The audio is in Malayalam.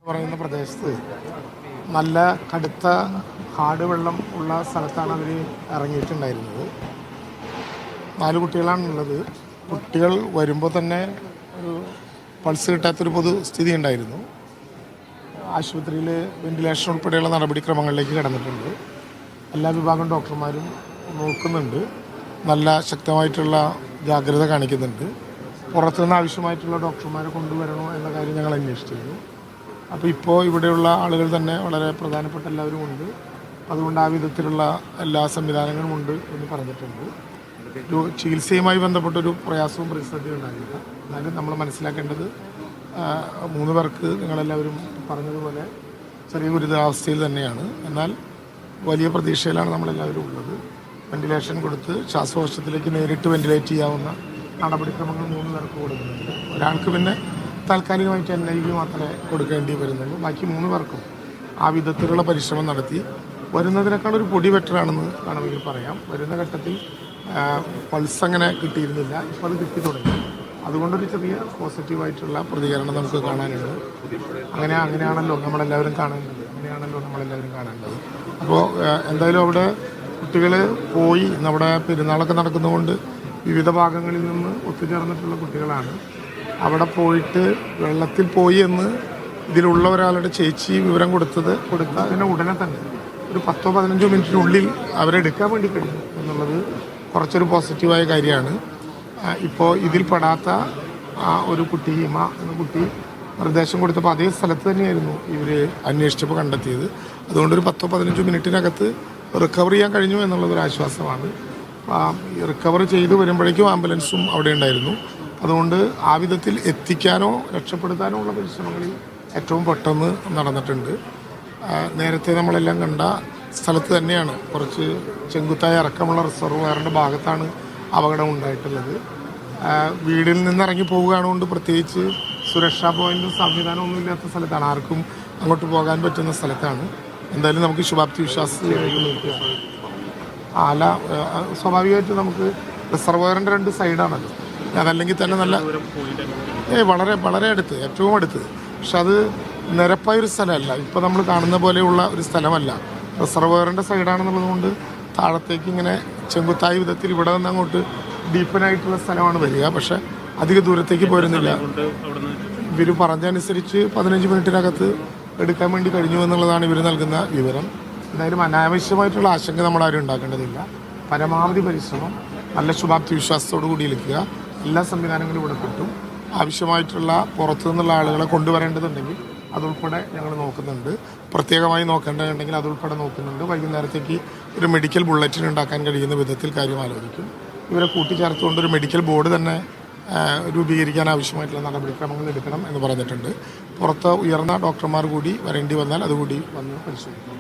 പറയുന്ന പ്രദേശത്ത് നല്ല കടുത്ത കാട് വെള്ളം ഉള്ള സ്ഥലത്താണ് അവർ ഇറങ്ങിയിട്ടുണ്ടായിരുന്നത്. 4 കുട്ടികളാണുള്ളത്. കുട്ടികൾ വരുമ്പോൾ തന്നെ ഒരു പൾസ് കിട്ടാത്തൊരു പൊതുസ്ഥിതി ഉണ്ടായിരുന്നു. ആശുപത്രിയിൽ വെന്റിലേഷൻ ഉൾപ്പെടെയുള്ള നടപടിക്രമങ്ങളിലേക്ക് കടന്നിട്ടുണ്ട്. എല്ലാ വിഭാഗം ഡോക്ടർമാരും നോക്കുന്നുണ്ട്. നല്ല ശക്തമായിട്ടുള്ള ജാഗ്രത കാണിക്കുന്നുണ്ട്. പുറത്തുനിന്ന് ആവശ്യമായിട്ടുള്ള ഡോക്ടർമാരെ കൊണ്ടുവരണോ എന്ന കാര്യം ഞങ്ങൾ അന്വേഷിച്ചിരുന്നു. അപ്പോൾ ഇപ്പോൾ ഇവിടെയുള്ള ആളുകൾ തന്നെ വളരെ പ്രധാനപ്പെട്ട എല്ലാവരും ഉണ്ട്. അതുകൊണ്ട് ആ വിധത്തിലുള്ള എല്ലാ സംവിധാനങ്ങളും ഉണ്ട് എന്ന് പറഞ്ഞിട്ടുണ്ട്. ഒരു ചികിത്സയുമായി ബന്ധപ്പെട്ടൊരു പ്രയാസവും പ്രതിസന്ധിയും ഉണ്ടാകില്ല. എന്നാലും നമ്മൾ മനസ്സിലാക്കേണ്ടത് 3 പേർക്ക് നിങ്ങളെല്ലാവരും പറഞ്ഞതുപോലെ ചെറിയ ഗുരുതരാവസ്ഥയിൽ തന്നെയാണ്. എന്നാൽ വലിയ പ്രതീക്ഷയിലാണ് നമ്മളെല്ലാവരും ഉള്ളത്. വെന്റിലേഷൻ കൊടുത്ത് ശ്വാസകോശത്തിലേക്ക് നേരിട്ട് വെന്റിലേറ്റ് ചെയ്യാവുന്ന നടപടിക്രമങ്ങൾ 3 പേർക്ക് കൊടുക്കുന്നുണ്ട്. ഒരാൾക്ക് പിന്നെ താൽക്കാലികമായിട്ട് NIV മാത്രമേ കൊടുക്കേണ്ടി വരുന്നുള്ളൂ. ബാക്കി 3 പേർക്കും ആ വിധത്തിലുള്ള പരിശ്രമം നടത്തി. വരുന്നതിനേക്കാൾ ഒരു പൊടി ബെറ്ററാണെന്ന് വേണമെങ്കിൽ പറയാം. വരുന്ന ഘട്ടത്തിൽ പൾസ് അങ്ങനെ കിട്ടിയിരുന്നില്ല, ഇപ്പോൾ അത് കിട്ടി തുടങ്ങി. അതുകൊണ്ടൊരു ചെറിയ പോസിറ്റീവായിട്ടുള്ള പ്രതികരണം നമുക്ക് കാണാനുണ്ട്. അങ്ങനെയാണല്ലോ നമ്മളെല്ലാവരും കാണേണ്ടത്. അപ്പോൾ എന്തായാലും അവിടെ കുട്ടികൾ പോയി. നമ്മുടെ പെരുന്നാളൊക്കെ നടക്കുന്നതുകൊണ്ട് വിവിധ ഭാഗങ്ങളിൽ നിന്ന് ഒത്തുചേർന്നിട്ടുള്ള കുട്ടികളാണ്. അവിടെ പോയിട്ട് വെള്ളത്തിൽ പോയി എന്ന് ഇതിലുള്ള ഒരാളുടെ ചേച്ചി വിവരം കൊടുത്തതിന് ഉടനെ തന്നെ ഒരു 10-15 മിനിറ്റിനുള്ളിൽ അവരെടുക്കാൻ വേണ്ടി കഴിഞ്ഞു എന്നുള്ളത് കുറച്ചൊരു പോസിറ്റീവായ കാര്യമാണ്. ഇപ്പോൾ ഇതിൽ പെടാത്ത ഒരു കുട്ടി, ഹിമ എന്ന കുട്ടി, നിർദ്ദേശം കൊടുത്തപ്പോൾ അതേ സ്ഥലത്ത് തന്നെയായിരുന്നു ഇവർ അന്വേഷിച്ചപ്പോൾ കണ്ടെത്തിയത്. അതുകൊണ്ടൊരു 10-15 മിനിറ്റിനകത്ത് റിക്കവർ ചെയ്യാൻ കഴിഞ്ഞു എന്നുള്ളതൊരു ആശ്വാസമാണ്. റിക്കവർ ചെയ്ത് വരുമ്പോഴേക്കും ആംബുലൻസും അവിടെ ഉണ്ടായിരുന്നു. അതുകൊണ്ട് ആ വിധത്തിൽ എത്തിക്കാനോ രക്ഷപ്പെടുത്താനോ ഉള്ള പരിശ്രമങ്ങളിൽ ഏറ്റവും പെട്ടെന്ന് നടന്നിട്ടുണ്ട്. നേരത്തെ നമ്മളെല്ലാം കണ്ട സ്ഥലത്ത് തന്നെയാണ്, കുറച്ച് ചെങ്കുത്തായ ഇറക്കമുള്ള റിസർവയറിൻ്റെ ഭാഗത്താണ് അപകടം ഉണ്ടായിട്ടുള്ളത്. വീടിൽ നിന്നിറങ്ങി പോവുകയാണുകൊണ്ട് പ്രത്യേകിച്ച് സുരക്ഷാ പോയിൻറ്റും സംവിധാനമൊന്നും ഇല്ലാത്ത സ്ഥലത്താണ്. ആർക്കും അങ്ങോട്ട് പോകാൻ പറ്റുന്ന സ്ഥലത്താണ്. എന്തായാലും നമുക്ക് ശുഭാപ്തി വിശ്വാസത്തിലേക്ക് നോക്കുക. അല്ല, സ്വാഭാവികമായിട്ട് നമുക്ക് റിസർവയറിൻ്റെ 2 സൈഡാണല്ലോ. അതല്ലെങ്കിൽ തന്നെ നല്ല വളരെ വളരെ അടുത്ത്, ഏറ്റവും അടുത്ത്. പക്ഷെ അത് നിരപ്പായൊരു സ്ഥലമല്ല, ഇപ്പോൾ നമ്മൾ കാണുന്ന പോലെയുള്ള ഒരു സ്ഥലമല്ല. റിസർവയറിൻ്റെ സൈഡാണെന്നുള്ളത് കൊണ്ട് താഴത്തേക്ക് ഇങ്ങനെ ചെങ്കുത്തായ വിധത്തിൽ ഇവിടെ നിന്ന് അങ്ങോട്ട് ഡീപ്പനായിട്ടുള്ള സ്ഥലമാണ് വരിക. പക്ഷെ അധിക ദൂരത്തേക്ക് പോരുന്നില്ല. ഇവർ പറഞ്ഞനുസരിച്ച് 15 മിനിറ്റിനകത്ത് എടുക്കാൻ വേണ്ടി കഴിഞ്ഞു എന്നുള്ളതാണ് ഇവർ നൽകുന്ന വിവരം. എന്തായാലും അനാവശ്യമായിട്ടുള്ള ആശങ്ക നമ്മളാരും ഉണ്ടാക്കേണ്ടതില്ല. പരമാവധി പരിശ്രമം, നല്ല ശുഭാപ്തി വിശ്വാസത്തോടു കൂടി ഇരിക്കുക. എല്ലാ സംവിധാനങ്ങളും ഇവിടെ കിട്ടും. ആവശ്യമായിട്ടുള്ള പുറത്തു നിന്നുള്ള ആളുകളെ കൊണ്ടുവരേണ്ടതുണ്ടെങ്കിൽ അതുൾപ്പെടെ ഞങ്ങൾ നോക്കുന്നുണ്ട്. പ്രത്യേകമായി നോക്കേണ്ടതുണ്ടെങ്കിൽ അതുൾപ്പെടെ നോക്കുന്നുണ്ട്. വൈകുന്നേരത്തേക്ക് ഒരു മെഡിക്കൽ ബുള്ളറ്റിൻ ഉണ്ടാക്കാൻ കഴിയുന്ന വിധത്തിൽ കാര്യം ആലോചിക്കും. ഇവരെ കൂട്ടിച്ചേർത്തുകൊണ്ട് ഒരു മെഡിക്കൽ ബോർഡ് തന്നെ രൂപീകരിക്കാൻ ആവശ്യമായിട്ടുള്ള നടപടിക്രമങ്ങൾ എടുക്കണം എന്ന് പറഞ്ഞിട്ടുണ്ട്. പുറത്ത് ഉയർന്ന ഡോക്ടർമാർ കൂടി വരേണ്ടി വന്നാൽ അതുകൂടി വന്ന് പരിശോധിക്കും.